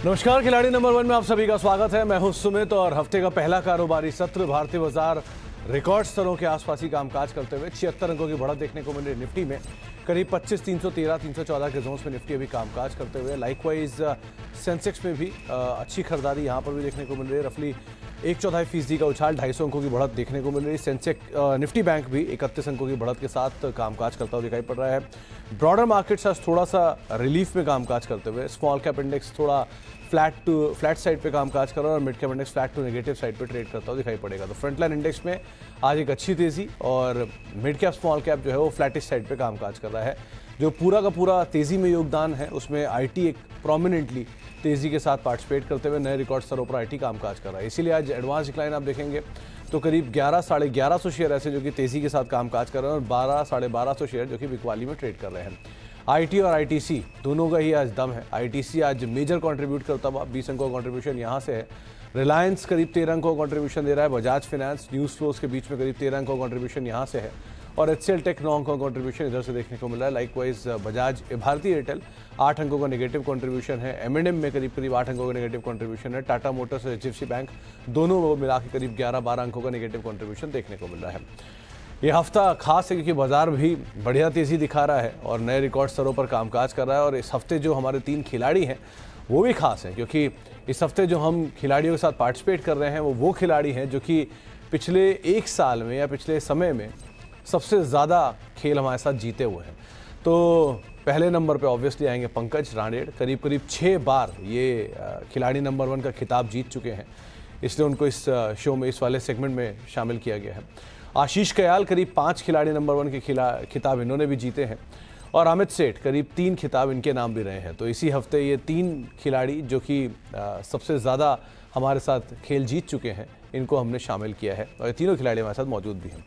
नमस्कार, खिलाड़ी नंबर 1 में आप सभी का स्वागत है। मैं हूं सुमित और हफ्ते का पहला कारोबारी सत्र भारतीय बाजार रिकॉर्ड स्तरों के आसपास ही कामकाज करते हुए 76 अंकों की बढ़त देखने को मिली। निफ्टी में करीब 25,313, 314 के जोन्स में निफ्टी अभी कामकाज करते हुए। लाइकवाइज सेंसेक्स में भी अच्छी खरीदारी यहां पर भी देखने को मिल रही है। रफली 1/4% का उछाल, 250 अंकों की बढ़त देखने को मिल रही है। सेंसेक्स निफ्टी बैंक भी 31 अंकों की बढ़त के साथ कामकाज करता हुआ दिखाई पड़ रहा है। ब्रॉडर मार्केट्स आज थोड़ा सा रिलीफ में कामकाज करते हुए। स्मॉल कैप इंडेक्स थोड़ा फ्लैट साइड पे कामकाज कर रहा है और mid cap index flat to negative side पे ट्रेड करता हुआ दिखाई पड़ेगा। तो फ्रंटलाइन इंडेक्स में आज एक अच्छी तेजी और मिड कैप स्मॉल कैप जो है वो फ्लैटिश साइड पे कामकाज कर रहा है। जो पूरा का पूरा तेजी में योगदान है उसमें आईटी एक प्रोमिनेंटली तेजी के साथ पार्टिसिपेट करते हुए नए रिकॉर्ड स्तरों पर आईटी कामकाज कर रहा है। इसीलिए आज एडवांस डिक्लाइन आप देखेंगे तो करीब 11-1150 शेयर ऐसे जो कि तेजी के साथ कामकाज कर रहे हैं और 12-1250 शेयर जो कि बिकवाली में ट्रेड कर रहे हैं। आईटी और आईटीसी दोनों का ही आज दम है। आईटीसी आज मेजर कंट्रीब्यूट करता हुआ 20 अंकों का कंट्रीब्यूशन यहाँ से है। रिलायंस करीब 13 अंकों का कंट्रीब्यूशन दे रहा है। बजाज फाइनेंस न्यूज़ फ्लोज के बीच में करीब 13 अंकों का कंट्रीब्यूशन यहाँ से है और एचसीएल टेक 9 अंकों का कंट्रीब्यूशन इधर से देखने को मिल रहा है। लाइकवाइज भारतीय एयरटेल 8 अंकों का नेगेटिव कंट्रीब्यूशन है। एमएनएम में करीब 8 अंकों का नेगेटिव कंट्रीब्यूशन है। टाटा मोटर्स और एचडीएफसी बैंक दोनों को मिला के करीब 11-12 अंकों का नेगेटिव कंट्रीब्यूशन देखने को मिल रहा है। ये हफ्ता खास है क्योंकि बाजार भी बढ़िया तेजी दिखा रहा है और नए रिकॉर्ड स्तरों पर कामकाज कर रहा है। और इस हफ्ते जो हमारे 3 खिलाड़ी हैं वो भी खास हैं क्योंकि इस हफ्ते जो हम खिलाड़ियों के साथ पार्टिसिपेट कर रहे हैं वो खिलाड़ी हैं जो कि पिछले 1 साल में या पिछले समय में सबसे ज़्यादा खेल हमारे साथ जीते हुए हैं। तो पहले नंबर पे ऑब्वियसली आएंगे पंकज राणेड़। करीब 6 बार ये खिलाड़ी नंबर 1 का खिताब जीत चुके हैं, इसलिए उनको इस शो में, इस वाले सेगमेंट में शामिल किया गया है। आशीष कयाल करीब 5 खिलाड़ी नंबर 1 के खिताब इन्होंने भी जीते हैं और अमित सेठ करीब 3 खिताब इनके नाम भी रहे हैं। तो इसी हफ्ते ये 3 खिलाड़ी जो कि सबसे ज़्यादा हमारे साथ खेल जीत चुके हैं इनको हमने शामिल किया है और ये तीनों खिलाड़ी हमारे साथ मौजूद भी हैं।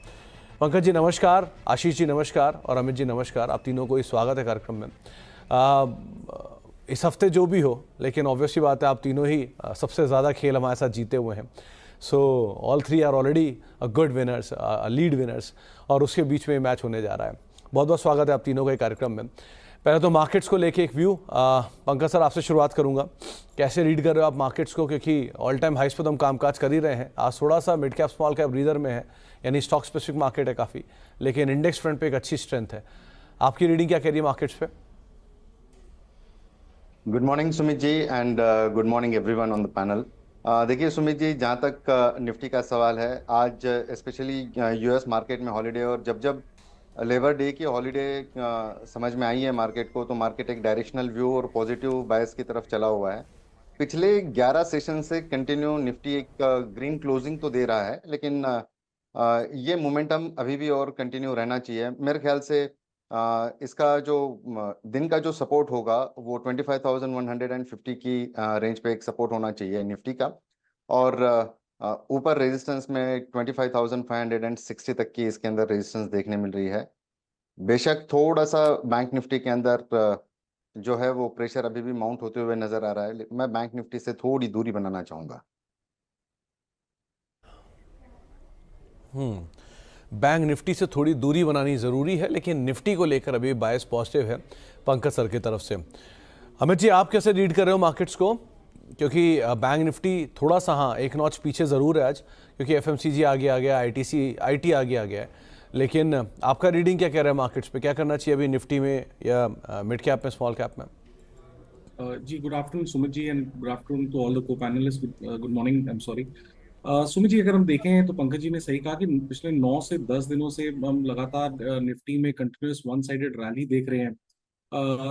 पंकज जी नमस्कार, आशीष जी नमस्कार और अमित जी नमस्कार। आप तीनों को ही स्वागत है कार्यक्रम में। इस हफ्ते जो भी हो, लेकिन ऑब्वियसली बात है आप तीनों ही सबसे ज़्यादा खेल हमारे साथ जीते हुए हैं। So all 3 are already a good winners, lead winners और उसके बीच में मैच होने जा रहा है। बहुत बहुत स्वागत है आप तीनों का कार्यक्रम में। पहले तो मार्केट्स को लेके एक व्यू, पंकज सर आपसे शुरुआत करूंगा। कैसे रीड कर रहे हो आप मार्केट्स को, क्योंकि ऑल टाइम हाइस पर तो हम कामकाज कर ही रहे हैं। आज थोड़ा सा mid cap small cap reader में है, यानी स्टॉक स्पेसिफिक मार्केट है काफ़ी, लेकिन इंडेक्स फ्रंट पे एक अच्छी स्ट्रेंथ है। आपकी रीडिंग क्या कह रही है मार्केट्स पे? Good morning Sumit ji and good morning everyone on the panel. देखिए सुमित जी, जहाँ तक निफ्टी का सवाल है, आज स्पेशली यूएस मार्केट में हॉलीडे और जब जब लेबर डे की हॉलीडे समझ में आई है मार्केट को, तो मार्केट एक डायरेक्शनल व्यू और पॉजिटिव बायस की तरफ चला हुआ है। पिछले 11 सेशन से कंटिन्यू निफ्टी एक ग्रीन क्लोजिंग तो दे रहा है, लेकिन ये मोमेंटम अभी भी और कंटिन्यू रहना चाहिए मेरे ख्याल से। इसका जो दिन का जो सपोर्ट होगा वो 25,150 की रेंज पे एक सपोर्ट होना चाहिए निफ्टी का, और ऊपर रेजिस्टेंस में 25,560 तक की इसके अंदर रेजिस्टेंस देखने मिल रही है। बेशक थोड़ा सा बैंक निफ्टी के अंदर जो है वो प्रेशर अभी भी माउंट होते हुए नजर आ रहा है, लेकिन मैं बैंक निफ्टी से थोड़ी दूरी बनाना चाहूंगा। बैंक निफ्टी से थोड़ी दूरी बनानी ज़रूरी है, लेकिन निफ्टी को लेकर अभी बायस पॉजिटिव है पंकज सर की तरफ से। अमित जी आप कैसे रीड कर रहे हो मार्केट्स को, क्योंकि बैंक निफ्टी थोड़ा सा एक नॉच पीछे ज़रूर है आज, क्योंकि एफएमसीजी आगे आ गया, आईटी आगे आ गया है, लेकिन आपका रीडिंग क्या कह रहा है मार्केट्स पे? क्या करना चाहिए अभी निफ्टी में या मिड कैप में, स्मॉल कैप में? जी good afternoon Sumit ji and good afternoon to all the को panelist. Good morning, I am sorry. Sumit ji, अगर हम देखें तो पंकज जी ने सही कहा कि पिछले 9 से 10 दिनों से हम लगातार निफ्टी में कंटिन्यूस वन साइडेड रैली देख रहे हैं।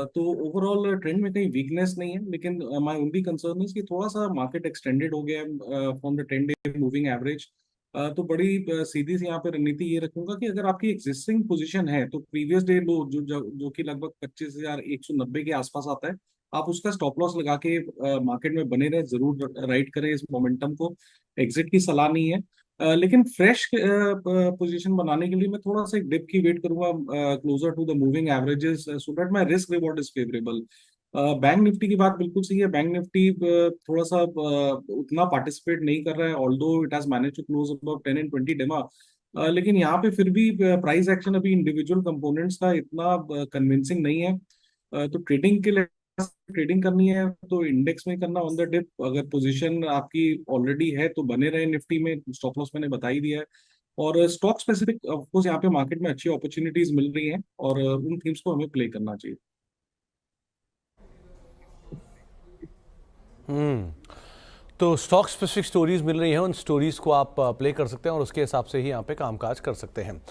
तो ओवरऑल ट्रेंड में कहीं वीकनेस नहीं है, लेकिन माय ओनली कंसर्न है कि थोड़ा सा मार्केट एक्सटेंडेड हो गया है from the 10-day moving average. तो बड़ी सीधी सी यहाँ पे रणनीति ये रखूंगा कि अगर आपकी एग्जिस्टिंग पोजीशन है तो प्रीवियस डे लो जो कि लगभग 25,190 के आसपास आता है, आप उसका स्टॉप लॉस लगा के मार्केट में बने रहे, जरूर राइड करें इस मोमेंटम को। एग्जिट की सलाह नहीं है, लेकिन फ्रेश पोजीशन बनाने के लिए मैं थोड़ा सा एक डिप की वेट करूंगा closer to the moving averages, so that my risk reward is favourable. Bank Nifty की बात बिल्कुल सही है। बैंक निफ्टी थोड़ा सा उतना पार्टिसिपेट नहीं कर रहा है, although it has managed to close above 10 and 20 DEMA, लेकिन यहाँ पे फिर भी प्राइस एक्शन अभी इंडिविजुअल कंपोनेंट्स का इतना कन्विंसिंग नहीं है। तो ट्रेडिंग के लिए ट्रेडिंग करनी है तो इंडेक्स में करना ऑन द डिप। अगर पोजीशन आपकी ऑलरेडी है तो बने रहे निफ्टी में, स्टॉप लॉस मैंने बता ही दिया है। और स्टॉक स्पेसिफिक ऑफकोर्स यहाँ पे मार्केट में अच्छी अपॉर्चुनिटीज मिल रही हैं और उन थीम्स को हमें प्ले करना चाहिए। तो स्टॉक स्पेसिफिक स्टोरीज मिल रही हैं, उन स्टोरीज को आप प्ले कर सकते हैं और उसके हिसाब से ही यहाँ पे कामकाज कर सकते हैं।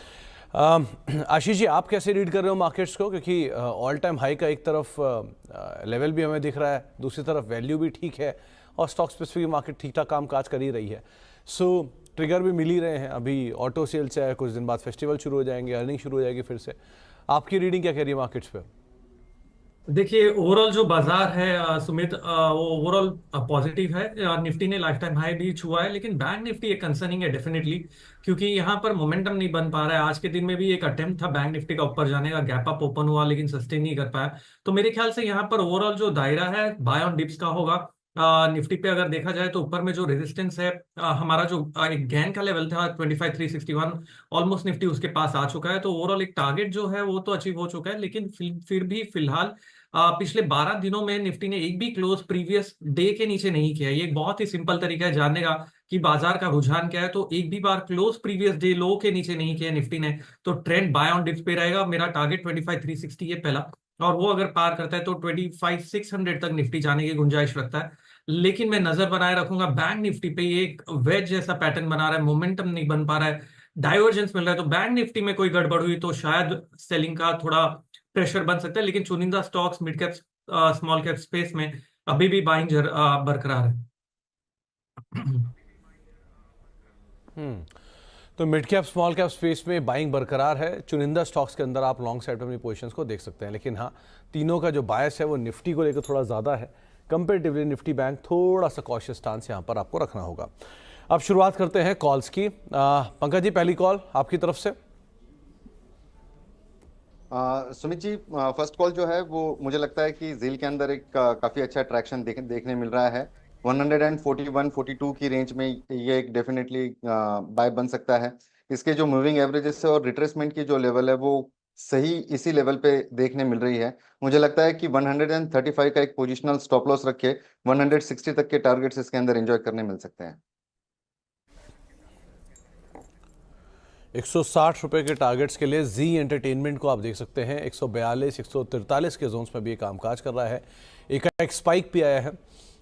आशीष जी, आप कैसे रीड कर रहे हो मार्केट्स को, क्योंकि ऑल टाइम हाई का एक तरफ लेवल भी हमें दिख रहा है, दूसरी तरफ वैल्यू भी ठीक है और स्टॉक स्पेसिफिक मार्केट ठीक ठाक कामकाज कर ही रही है। सो ट्रिगर भी मिल ही रहे हैं, अभी ऑटो सेल्स है, कुछ दिन बाद फेस्टिवल शुरू हो जाएंगे, अर्निंग शुरू हो जाएगी फिर से। आपकी रीडिंग क्या कह रही है मार्केट्स पे? देखिए, ओवरऑल जो बाजार है सुमित, वो ओवरऑल पॉजिटिव है। निफ्टी ने लाइफ टाइम हाई भी छुआ है, लेकिन बैंक निफ्टी एक कंसर्निंग है डेफिनेटली, क्योंकि यहाँ पर मोमेंटम नहीं बन पा रहा है। आज के दिन में भी एक अटेम्प्ट था बैंक निफ्टी का ऊपर जाने का, गैप अप ओपन हुआ लेकिन सस्टेन नहीं कर पाया। तो मेरे ख्याल से यहाँ पर ओवरऑल जो दायरा है बाय ऑन डिप्स का होगा। निफ्टी पे अगर देखा जाए तो ऊपर में जो रेजिस्टेंस है, हमारा जो एक गैन का लेवल था 25,361, ऑलमोस्ट निफ्टी उसके पास आ चुका है। तो ओवरऑल एक टारगेट जो है वो तो अचीव हो चुका है, लेकिन फिर भी फिलहाल पिछले 12 दिनों में निफ्टी ने एक भी क्लोज प्रीवियस डे के नीचे नहीं किया। ये एक बहुत ही सिंपल तरीका है जानने का कि बाजार का रुझान क्या है। तो एक भी बार क्लोज प्रीवियस डे लो के नीचे नहीं किया निफ्टी ने, तो ट्रेंड बाय ऑन डिप्स पे रहेगा। मेरा टारगेट 25,360 है पहला, और वो अगर पार करता है तो 25,600 तक निफ्टी जाने की गुंजाइश रखता है। लेकिन मैं नजर बनाए रखूंगा बैंक निफ्टी पे। ये एक वेज जैसा पैटर्न बना रहा है, मोमेंटम नहीं बन पा रहा है, डाइवर्जेंस मिल रहा है। तो बैंक निफ्टी में कोई गड़बड़ हुई तो शायद सेलिंग का थोड़ा प्रेशर बन सकता है, लेकिन चुनिंदा stocks mid cap small cap space में अभी भी बाइंग बरकरार है। तो mid cap small cap space में बाइंग बरकरार है। चुनिंदा स्टॉक्स के अंदर आप लॉन्ग साइड में अपनी पोजीशंस को देख सकते हैं, लेकिन हाँ, तीनों का जो बायस है वो निफ्टी को लेकर थोड़ा ज़्यादा है कंपेरेटिवली। निफ्टी बैंक थोड़ा सा कॉशियस स्टांस यहाँ पर आपको रखना होगा। अब शुरुआत करते हैं कॉल्स की। पंकज जी, पहली कॉल आपकी तरफ से। सुमित जी, फर्स्ट कॉल जो है वो मुझे लगता है कि जील के अंदर एक काफी अच्छा ट्रैक्शन देखने मिल रहा है। 141 42 की रेंज में ये एक डेफिनेटली बाय बन सकता है। इसके जो मूविंग एवरेजेस है और रिट्रेसमेंट की जो लेवल है वो सही इसी लेवल पे देखने मिल रही है। मुझे लगता है कि 135 का एक पोजिशनल स्टॉप लॉस रखे 160 तक के टारगेट्स इसके अंदर एंजॉय करने मिल सकते हैं। 160 रुपए के टारगेट्स के लिए जी एंटरटेनमेंट को आप देख सकते हैं। 142 143 के जोन्स में भी ये कामकाज कर रहा है। एक स्पाइक भी आया है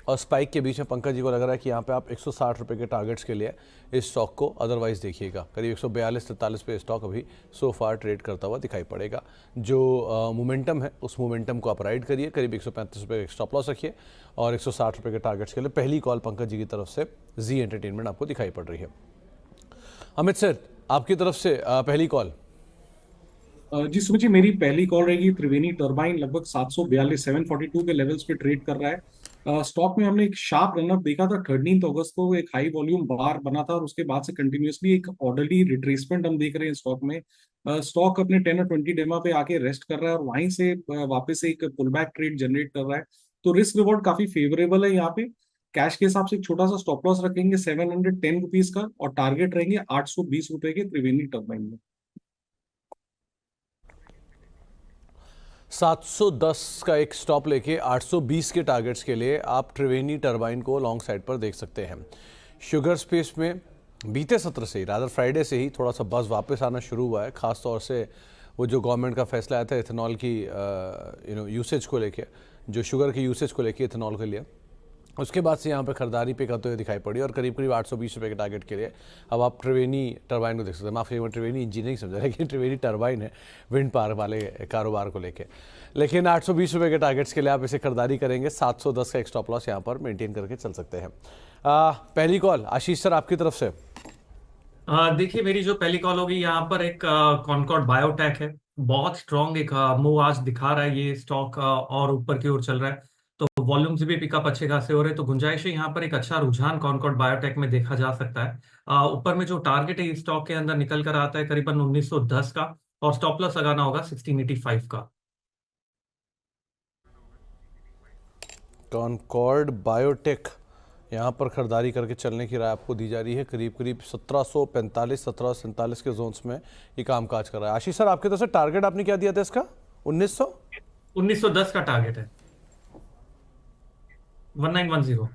और स्पाइक के बीच में पंकज जी को लग रहा है कि यहाँ पे आप 160 रुपए के टारगेट्स के लिए इस स्टॉक को अदरवाइज देखिएगा। करीब 142-43 पे स्टॉक अभी सो फार ट्रेड करता हुआ दिखाई पड़ेगा। जो मोमेंटम है उस मोमेंटम को आप राइड करिए, करीब 135 रुपये का स्टॉप लॉस रखिए और 160 रुपये के टारगेट्स के लिए पहली कॉल पंकज जी की तरफ से जी एंटरटेनमेंट आपको दिखाई पड़ रही है। अमित सर, आपकी तरफ से पहली कॉल। जी सुमित जी, मेरी पहली कॉल रहेगी त्रिवेणी टर्बाइन। लगभग 742 742 के लेवल्स पे ट्रेड कर रहा है। स्टॉक में हमने एक शार्प रनअप देखा था 13 अगस्त को, एक हाई वॉल्यूम बार बना था और उसके बाद से कंटिन्यूअसली एक ऑर्डरली रिट्रेसमेंट हम देख रहे हैं स्टॉक में। स्टॉक अपने 10 और 20 डेमा पे आके रेस्ट कर रहा है और वहीं से वापस एक पुल बैक ट्रेड जनरेट कर रहा है। तो रिस्क रिवॉर्ड काफी फेवरेबल है यहाँ पे। कैश के हिसाब से एक छोटा सा स्टॉप लॉस रखेंगे 710 रुपीज का और टारगेट रहेंगे 820 रुपए के त्रिवेणी टर्बाइन में। 710 का एक स्टॉप लेके 820 के टारगेट्स के लिए आप त्रिवेणी टर्बाइन को लॉन्ग साइड पर देख सकते हैं। शुगर स्पेस में बीते सत्र से ही, रादर फ्राइडे से ही थोड़ा सा बज़ वापस आना शुरू हुआ है। खास तौर से वो जो गवर्नमेंट का फैसला आया था इथेनॉल की यूसेज को लेके, जो शुगर की यूसेज को लेके इथेनॉल के लिए, उसके बाद से यहाँ पे खरीदारी पे करते हुए दिखाई पड़ी और करीब करीब 820 रुपये के टारगेट के लिए अब आप त्रिवेणी टरबाइन को देख सकते हैं। माफ़ी, मैं त्रिवेणी इंजीनियरिंग नहीं समझा, लेकिन त्रिवेणी टरबाइन है विंड पावर वाले कारोबार को लेके। लेकिन 820 रुपये के टारगेट्स के लिए आप इसे खरीदारी करेंगे। 710 का एक स्टॉप लॉस यहाँ पर मेंटेन करके चल सकते हैं। पहली कॉल आशीष सर आपकी तरफ से। देखिए, मेरी जो पहली कॉल होगी यहाँ पर एक कॉनकॉर्ड बायोटेक है। बहुत स्ट्रॉन्ग एक मूव आज दिखा रहा है ये स्टॉक, और ऊपर की ओर चल रहा है। तो वॉल्यूम्स भी पिकअप अच्छे खासे हो रहे हैं, तो गुंजाइश है यहाँ पर एक अच्छा रुझान कॉनकॉर्ड बायोटेक में देखा जा सकता है। ऊपर में जो टारगेट है इस स्टॉक के अंदर निकल कर आता है करीबन 1910 का, और स्टॉप लॉस लगाना होगा 1685 का। कॉनकॉर्ड बायोटेक यहाँ पर खरीदारी करके चलने की राय आपको दी जा रही है। करीब करीब 1745 1747 के जोन्स में ये कामकाज कर रहा है। आशीष सर, आपकी तरफ से टारगेट आपने क्या दिया था इसका? 1910 का टारगेट है। 1910।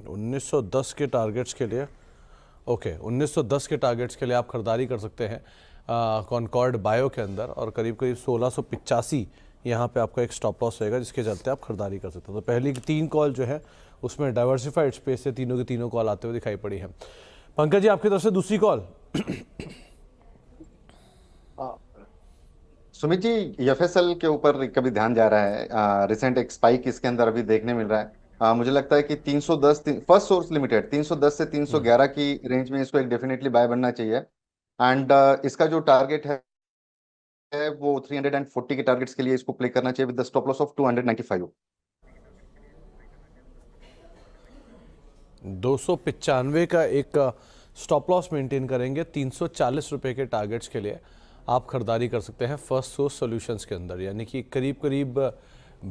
1910 के टारगेट्स के लिए, ओके 1910 के टारगेट्स के लिए आप खरीदारी कर सकते हैं कॉनकॉर्ड बायो के अंदर, और करीब करीब 1685 यहाँ पे आपका एक स्टॉप लॉस रहेगा, जिसके चलते आप खरीदारी कर सकते हैं। तो पहली की 3 कॉल जो है उसमें डाइवर्सिफाइड स्पेस से तीनों की तीनों कॉल आते हुए दिखाई पड़ी है। पंकज जी, आपकी तरफ से दूसरी कॉल। सुमित जी, एफएसएल के ऊपर कभी ध्यान जा रहा है? रिसेंट एक स्पाइक इसके अंदर अभी देखने मिल रहा है। मुझे लगता है कि 310, फर्स्ट सोर्स लिमिटेड 310 से 311 की रेंज में इसको एक डेफिनेटली बाय बनना चाहिए। एंड इसका जो टारगेट है वो 340 के टारगेट्स के लिए इसको प्ले करना चाहिए with the stop loss of 295। 295 का एक स्टॉप लॉस मेंटेन करेंगे। 340 रुपये के टारगेट्स के लिए आप खरीदारी कर सकते हैं फर्स्ट सोर्स सॉल्यूशंस के अंदर, यानी कि करीब करीब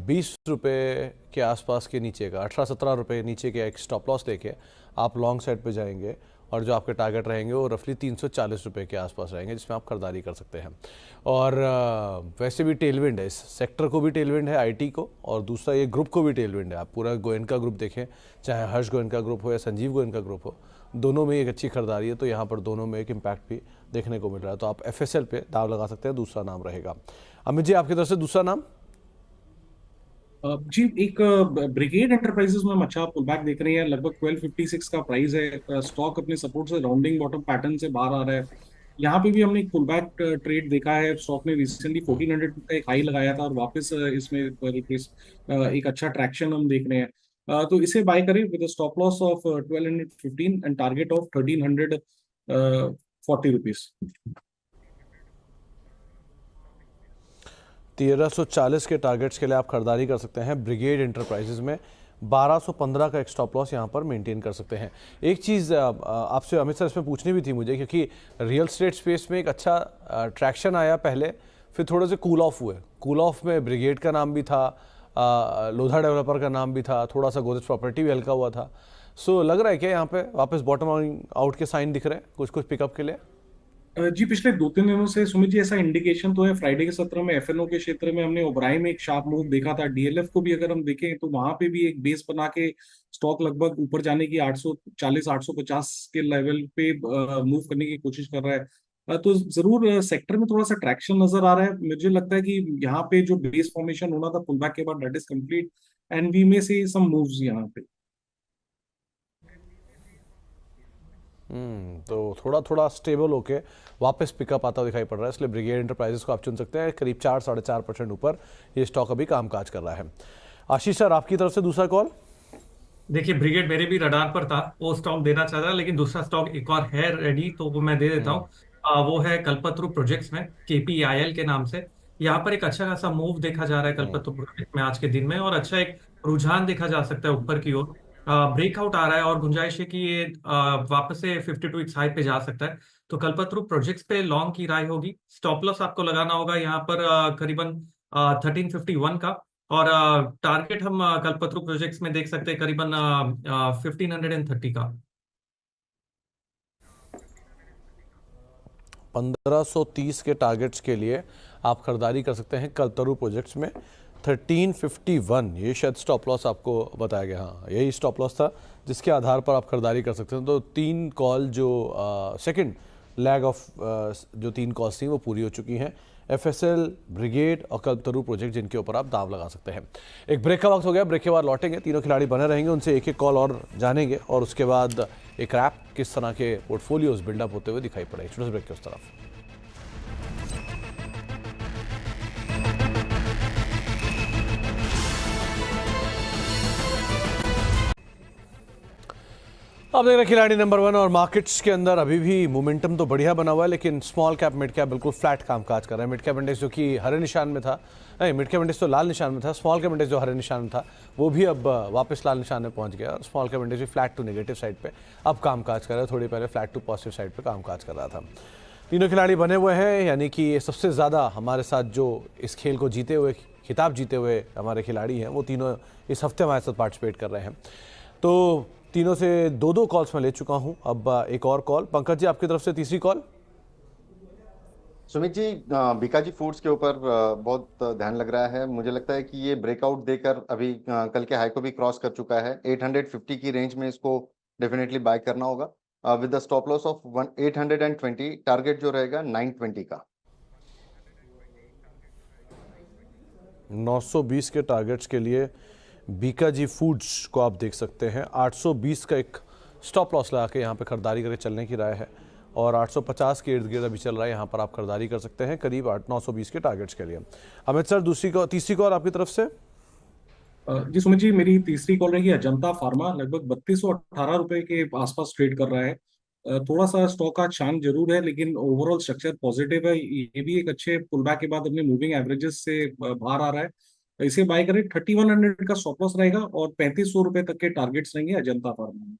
20 रुपये के आसपास के नीचे का, 18-17 रुपये नीचे के एक स्टॉप लॉस लेके आप लॉन्ग साइड पे जाएंगे, और जो आपके टारगेट रहेंगे वो रफली 340 रुपये के आसपास रहेंगे, जिसमें आप खरीदारी कर सकते हैं। और वैसे भी टेलविंड है, इस सेक्टर को भी टेलविंड है, आईटी को, और दूसरा ये ग्रुप को भी टेलविंड है। आप पूरा गोयनका ग्रुप देखें, चाहे हर्ष गोयनका ग्रुप हो या संजीव गोयनका ग्रुप हो, दोनों में एक अच्छी खरीदारी है। तो यहाँ पर दोनों में एक इम्पैक्ट भी देखने को मिल रहा है। तो आप एफएसएल पे दाव लगा सकते हैं, दूसरा नाम रहेगा। अमित जी, आपकी तरफ से दूसरा नाम। जी, एक ब्रिगेड एंटरप्राइजेस में हम अच्छा पुल बैक देख रहे हैं। लगभग 1256 का प्राइस है। स्टॉक अपने सपोर्ट से राउंडिंग बॉटम पैटर्न से बाहर आ रहा है। यहाँ पे भी हमने एक पुल बैक ट्रेड देखा है। स्टॉक ने रिसेंटली 1400 का एक हाई लगाया था और वापस इसमें एक अच्छा ट्रैक्शन हम देख रहे हैं। तो इसे बाय करें with stop loss of 1215 and target of 1340 rupees. 1340 के टारगेट्स के लिए आप खरीदारी कर सकते हैं ब्रिगेड एंटरप्राइजेज में। 1215 का एक स्टॉप लॉस यहाँ पर मेंटेन कर सकते हैं। एक चीज़ आपसे अमित सर इसमें पूछनी भी थी मुझे, क्योंकि रियल स्टेट स्पेस में एक अच्छा ट्रैक्शन आया पहले, फिर थोड़े से कूल ऑफ हुए। कूल ऑफ में ब्रिगेड का नाम भी था, लोधा डेवलपर का नाम भी था, थोड़ा सा गोदरेज प्रॉपर्टी भी हल्का हुआ था। सो लग रहा है कि यहाँ पे वापस बॉटम आउट के साइन दिख रहे हैं कुछ कुछ पिकअप के लिए। जी, पिछले 2-3 दिनों से सुमित जी ऐसा इंडिकेशन तो है। फ्राइडे के सत्र में एफएनओ के क्षेत्र में हमने ओबराई में एक शार्प मूव देखा था। डीएलएफ को भी अगर हम देखें तो वहां पे भी एक बेस बना के स्टॉक लगभग ऊपर जाने की 840 850 के लेवल पे मूव करने की कोशिश कर रहा है। तो जरूर सेक्टर में थोड़ा सा ट्रैक्शन नजर आ रहा है। मुझे लगता है कि यहाँ पे जो बेस फॉर्मेशन होना था पुल बैक के बाद that is complete and we में से सम मूव्स यहाँ पे। तो थोड़ा थोड़ा स्टेबल होके वापस पिकअप आता हुआ दिखाई पड़ रहा है, इसलिए ब्रिगेड एंटरप्राइजेस को आप चुन सकते हैं। करीब 4-4.5% ऊपर ये स्टॉक अभी कामकाज कर रहा है। आशीष सर, आपकी तरफ से दूसरा कॉल। देखिए, ब्रिगेड मेरे भी रडार पर था, वो स्टॉक देना चाह रहा, लेकिन दूसरा स्टॉक एक और है रेडी, तो वो मैं दे देता हूँ। वो है कल्पतरु प्रोजेक्ट्स में, केपीआईएल के नाम से। यहाँ पर एक अच्छा खासा मूव देखा जा रहा है कल्पतरु प्रोजेक्ट में आज के दिन में, और अच्छा एक रुझान देखा जा सकता है ऊपर की ओर। ब्रेकआउट आ रहा है और गुंजाइश है कि ये वापस से 52 वीक्स हाई पे जा सकता है। तो कल्पतरु प्रोजेक्ट्स पे लॉन्ग की राय होगी। स्टॉप लॉस आपको लगाना होगा यहाँ पर करीबन 1351 का, और टारगेट हम कल्पतरु प्रोजेक्ट्स में देख सकते हैं करीबन 1530 का। 1530 के टारगेट्स के लिए आप खरीदारी कर सकते हैं कल्पतरु प्रोजेक्ट्स में। 1351 ये शायद स्टॉप लॉस आपको बताया गया, हाँ यही स्टॉप लॉस था जिसके आधार पर आप खरीदारी कर सकते हैं। तो 3 कॉल जो सेकंड लैग ऑफ जो 3 कॉल्स थी वो पूरी हो चुकी हैं। एफएसएल, ब्रिगेड और कल्पतरु प्रोजेक्ट, जिनके ऊपर आप दाव लगा सकते हैं। एक ब्रेक का वक्त हो गया, ब्रेक के बाद लौटेंगे, तीनों खिलाड़ी बने रहेंगे, उनसे एक एक कॉल और जानेंगे, और उसके बाद एक रैप किस तरह के पोर्टफोलियोज बिल्डअप होते हुए दिखाई पड़े। छोटे से ब्रेक के उस तरफ। अब देख रहे हैं खिलाड़ी नंबर 1, और मार्केट्स के अंदर अभी भी मोमेंटम तो बढ़िया बना हुआ है, लेकिन स्मॉल कैप मिड कैप बिल्कुल फ्लैट कामकाज कर रहा है। मिड कैप इंडेक्स जो कि हरे निशान में था, नहीं मिड कैप इंडेक्स तो लाल निशान में था, स्मॉल कैप इंडेक्स जो हरे निशान में था वो भी अब वापस लाल निशान में पहुंच गया। और स्मॉल कैप इंडेक्स भी फ्लैट टू नेगेटिव साइड पे अब कामकाज कर रहा है, थोड़ी पहले फ्लैट टू पॉजिटिव साइड पे कामकाज कर रहा था। तीनों खिलाड़ी बने हुए हैं, यानी कि सबसे ज़्यादा हमारे साथ जो इस खेल को जीते हुए, खिताब जीते हुए हमारे खिलाड़ी हैं, वो तीनों इस हफ्ते हमारे साथ पार्टिसिपेट कर रहे हैं। तो तीनों से 2-2 कॉल्स मैं ले चुका हूं। अब एक और कॉल, पंकज जी आपकी तरफ से तीसरी कॉल। सुमित जी, बीकाजी फूड्स के ऊपर बहुत ध्यान लग रहा है। मुझे लगता है कि ये ब्रेकआउट देकर अभी कल के हाई को भी क्रॉस कर चुका है। 850 की रेंज में इसको डेफिनेटली बाय करना होगा with the stop loss of 820। Target जो रहेगा 920 का। 920 के टारगेट्स के लिए बीकाजी फूड्स को आप देख सकते हैं। 820 का एक स्टॉप लॉस लगा के यहाँ पे खरीदारी करके चलने की राय है और 850 के इर्द गिर्द अभी चल रहा है। यहाँ पर आप खरीदारी कर सकते हैं करीब 920 के टारगेट्स के लिए। अमित सर, तीसरी कॉल आपकी तरफ से। जी सुमित जी, मेरी तीसरी कॉल रहेगी अजंता फार्मा। लगभग 3218 रुपए के आसपास ट्रेड कर रहा है। थोड़ा सा स्टॉक का शान जरूर है, लेकिन ओवरऑल स्ट्रक्चर पॉजिटिव है। ये भी एक अच्छे पुलबैक के बाद अपने मूविंग एवरेजेस से बाहर आ रहा है। इसे बाय करें। 3100 का स्टॉप लॉस रहेगा और 3500 रुपए तक के टारगेट्स रहेंगे अजंता फार्मा में।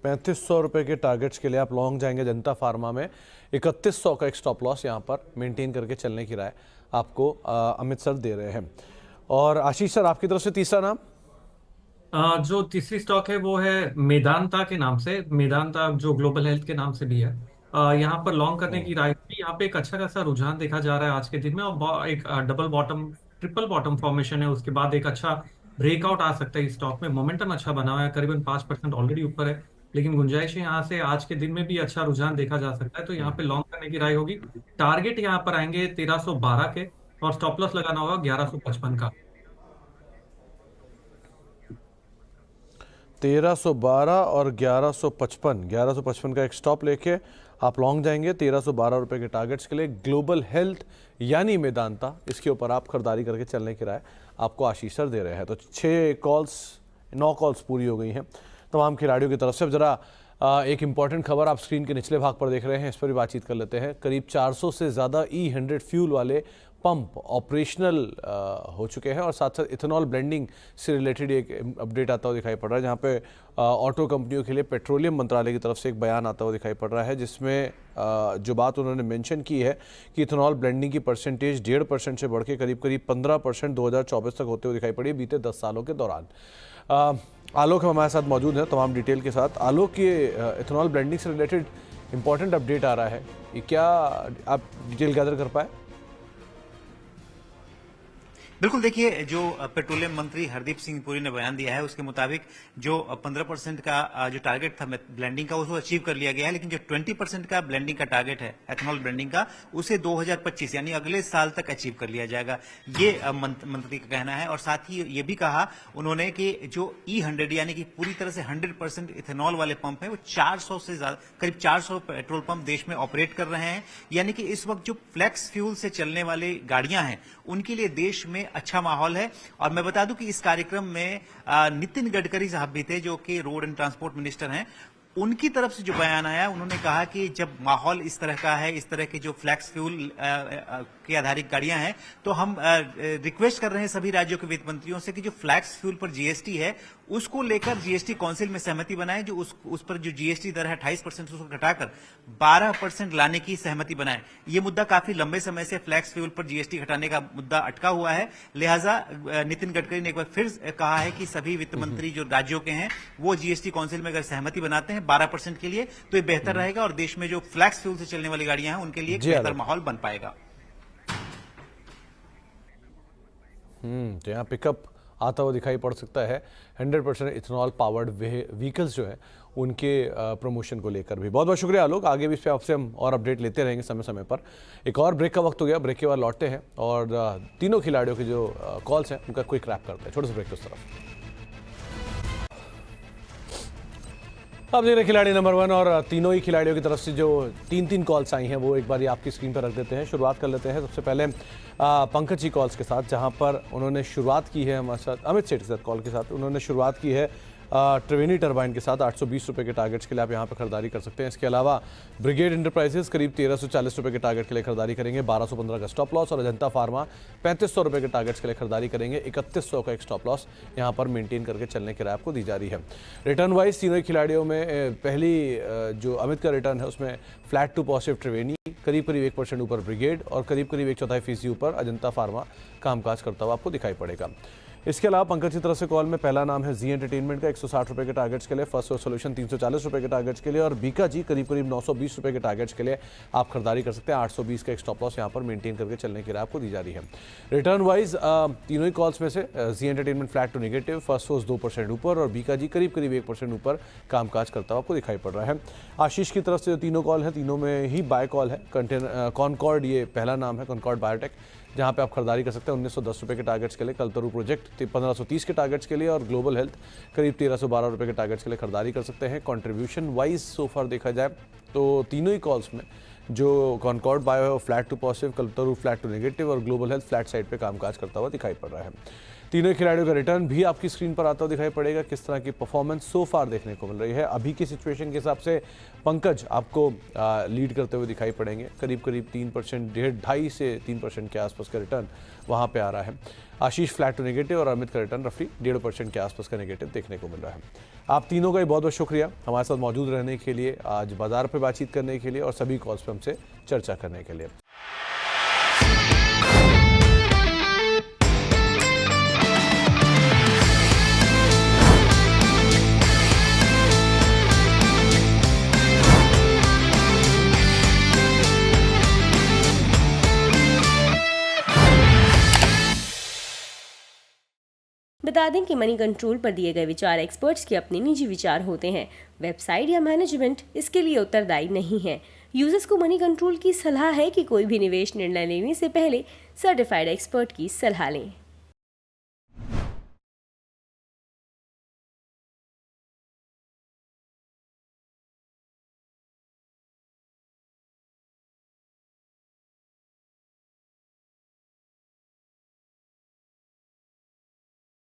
3500 रुपये के टारगेट्स के लिए आप लॉन्ग जाएंगे जनता फार्मा में। 3100 का एक स्टॉप लॉस यहाँ पर मेंटेन करके चलने की राय आपको अमित सर दे रहे हैं। और आशीष सर, आपकी तरफ से तीसरा नाम। जो तीसरी स्टॉक है वो है मेदांता के नाम से। मेदांता जो ग्लोबल हेल्थ के नाम से भी है। यहाँ पर लॉन्ग करने की राय भी। यहाँ पे एक अच्छा खासा रुझान देखा जा रहा है आज के दिन में, और एक double bottom triple bottom formation है। उसके बाद एक अच्छा ब्रेकआउट आ सकता है इस स्टॉक में। मोमेंटम अच्छा बना हुआ है, करीबन 5% ऑलरेडी ऊपर है, लेकिन गुंजाइश है यहाँ से आज के दिन में भी अच्छा रुझान देखा जा सकता है। तो यहाँ पे लॉन्ग करने की राय होगी। टारगेट यहाँ पर आएंगे 1312 के, और स्टॉप लॉस लगाना होगा 1155 का। 1312 और 1155 का एक स्टॉप लेके आप लॉन्ग जाएंगे 1312 रुपये के टारगेट्स के लिए। ग्लोबल हेल्थ यानी मेदांता, इसके ऊपर आप खरीदारी करके चलने की राय आपको आशीष सर दे रहे हैं। तो 9 कॉल्स पूरी हो गई हैं तमाम खिलाड़ियों की तरफ से। अब जरा एक इंपॉर्टेंट खबर आप स्क्रीन के निचले भाग पर देख रहे हैं, इस पर भी बातचीत कर लेते हैं। करीब 400 से ज़्यादा E100 फ्यूल वाले पंप ऑपरेशनल हो चुके हैं और साथ साथ इथेनॉल ब्लेंडिंग से रिलेटेड एक अपडेट आता हुआ दिखाई पड़ रहा है, जहां पे ऑटो कंपनियों के लिए पेट्रोलियम मंत्रालय की तरफ से एक बयान आता हुआ दिखाई पड़ रहा है, जिसमें जो बात उन्होंने मेंशन की है कि इथेनॉल ब्लेंडिंग की परसेंटेज 1.5% से बढ़ के करीब 15% 2024 तक होते हुए दिखाई पड़ी बीते 10 सालों के दौरान। आलोक हमारे साथ मौजूद है तमाम डिटेल के साथ। आलोक, ये इथेनॉल ब्लेंडिंग से रिलेटेड इंपॉर्टेंट अपडेट आ रहा है, ये क्या आप डिटेल गैदर कर पाए? बिल्कुल, देखिए, जो पेट्रोलियम मंत्री हरदीप सिंह पुरी ने बयान दिया है उसके मुताबिक जो 15% का जो टारगेट था ब्लेंडिंग का उसको अचीव कर लिया गया है, लेकिन जो 20% का ब्लेंडिंग का टारगेट है एथेनॉल ब्लेंडिंग का, उसे 2025 यानी अगले साल तक अचीव कर लिया जाएगा, ये मंत्री का कहना है। और साथ ही ये भी कहा उन्होंने कि जो E100 यानी कि पूरी तरह से 100% इथेनॉल वाले पंप है, वो 400 से ज्यादा, करीब 400 पेट्रोल पंप देश में ऑपरेट कर रहे हैं। यानी कि इस वक्त जो फ्लेक्स फ्यूल से चलने वाली गाड़ियां हैं उनके लिए देश में अच्छा माहौल है। और मैं बता दूं कि इस कार्यक्रम में नितिन गडकरी साहब भी थे, जो कि रोड एंड ट्रांसपोर्ट मिनिस्टर हैं। उनकी तरफ से जो बयान आया, उन्होंने कहा कि जब माहौल इस तरह का है, इस तरह के जो फ्लैक्स फ्यूल के आधारित गाड़ियां हैं, तो हम रिक्वेस्ट कर रहे हैं सभी राज्यों के वित्त मंत्रियों से कि जो फ्लैक्स फ्यूल पर जीएसटी है उसको लेकर जीएसटी काउंसिल में सहमति बनाए। जो उस पर जो जीएसटी दर है 28% उसको घटाकर 12% लाने की सहमति बनाए। ये मुद्दा काफी लंबे समय से फ्लैक्स फ्यूल पर जीएसटी घटाने का मुद्दा अटका हुआ है। लिहाजा नितिन गडकरी ने एक बार फिर कहा है कि सभी वित्त मंत्री जो राज्यों के हैं वो जीएसटी काउंसिल में अगर सहमति बनाते हैं 12% के लिए, तो ये बेहतर रहेगा और देश में जो फ्लैक्स फ्यूल से चलने वाली गाड़ियां हैं उनके लिए एक बेहतर माहौल बन पाएगा। तो यहाँ पिकअप आता हुआ दिखाई पड़ सकता है 100% इथेनॉल पावर्ड व्हीकल्स जो है उनके प्रमोशन को लेकर भी। बहुत बहुत शुक्रिया आलोक, आगे भी इस पर आपसे हम और अपडेट लेते रहेंगे समय समय पर। एक और ब्रेक का वक्त हो गया, ब्रेक के बाद लौटते हैं और तीनों खिलाड़ियों के जो कॉल्स हैं उनका क्विक रैप करते हैं। छोटे से ब्रेक की तरफ अब देख रहे खिलाड़ी नंबर 1 और तीनों ही खिलाड़ियों की तरफ से जो 3 कॉल्स आई हैं वो एक बार आपकी स्क्रीन पर रख देते हैं। शुरुआत कर लेते हैं सबसे पहले पंकज जी कॉल्स के साथ, जहां पर उन्होंने शुरुआत की है हमारे साथ अमित सेठ के साथ कॉल के साथ। उन्होंने शुरुआत की है त्रिवेणी टरबाइन के साथ 820 रुपये के टारगेट्स के लिए आप यहाँ पर खरीदारी कर सकते हैं। इसके अलावा ब्रिगेड इंटरप्राइजेस करीब 1340 रुपये के टारगेट के लिए खरीदारी करेंगे, 1215 का स्टॉप लॉस। और अजंता फार्मा 3500 रुपये के टारगेट्स के लिए खरीदारी करेंगे, 3100 का एक स्टॉप लॉस यहाँ पर मेंटेन करके चलने की राय आपको दी जा रही है। रिटर्न वाइज तीनों खिलाड़ियों में पहली जो अमित का रिटर्न है उसमें फ्लैट टू पॉजिटिव त्रिवेणी, करीब 1% ऊपर ब्रिगेड और करीब 1/4% ऊपर अजंता फार्मा कामकाज करता हुआ आपको दिखाई पड़ेगा। इसके अलावा पंकज की तरफ से कॉल में पहला नाम है जी एंटरटेनमेंट का 160 रुपए के टारगेट्स के लिए, फर्स्ट सोल्यूशन 340 रुपए के टारगेट्स के लिए और बीका जी करीब करीब 920 रुपए के टारगेट्स के लिए आप खरीदारी कर सकते हैं। 820 का एक स्टॉप लॉस यहाँ पर मेंटेन करके चलने की राह आपको दी जा रही है। रिटर्न वाइज तीनों ही कॉल्स में से Zee entertainment flat to negative, first source 2% ऊपर और बीका जी करीब करीब 1% ऊपर कामकाज करता हुआ आपको दिखाई पड़ रहा है। आशीष की तरफ से जो तीनों कॉल है तीनों में ही बाय कॉल है। कॉनकॉर्ड ये पहला नाम है, कॉनकॉर्ड बायोटेक, जहां पे आप खरीदारी कर सकते हैं 1910 रुपए के टारगेट्स के लिए, कलतरू प्रोजेक्ट 1530 के टारगेट्स के लिए और ग्लोबल हेल्थ करीब 1312 रुपए के टारगेट्स के लिए खरीदारी कर सकते हैं। कंट्रीब्यूशन वाइज सो फार देखा जाए तो तीनों ही कॉल्स में जो कॉनकॉर्ड बायो है वो फ्लैट टू पॉजिटिव, कलतरू फ्लैट टू नेगेटिव और ग्लोबल हेल्थ फ्लैट साइड पे कामकाज करता हुआ दिखाई पड़ रहा है। तीनों खिलाड़ियों का रिटर्न भी आपकी स्क्रीन पर आता हुआ दिखाई पड़ेगा। किस तरह की परफॉर्मेंस सो फार देखने को मिल रही है अभी की सिचुएशन के हिसाब से पंकज आपको लीड करते हुए दिखाई पड़ेंगे। करीब करीब 3%, 2.5 से 3% के आसपास का रिटर्न वहां पे आ रहा है। आशीष फ्लैट टू नेगेटिव और अमित का रिटर्न रफली 1.5% के आसपास का नेगेटिव देखने को मिल रहा है। आप तीनों का ही बहुत बहुत शुक्रिया हमारे साथ मौजूद रहने के लिए, आज बाजार पर बातचीत करने के लिए और सभी कॉल्स पर हमसे चर्चा करने के लिए। बता दें कि मनी कंट्रोल पर दिए गए विचार एक्सपर्ट्स के अपने निजी विचार होते हैं। वेबसाइट या मैनेजमेंट इसके लिए उत्तरदायी नहीं है। यूजर्स को मनी कंट्रोल की सलाह है कि कोई भी निवेश निर्णय लेने से पहले सर्टिफाइड एक्सपर्ट की सलाह लें।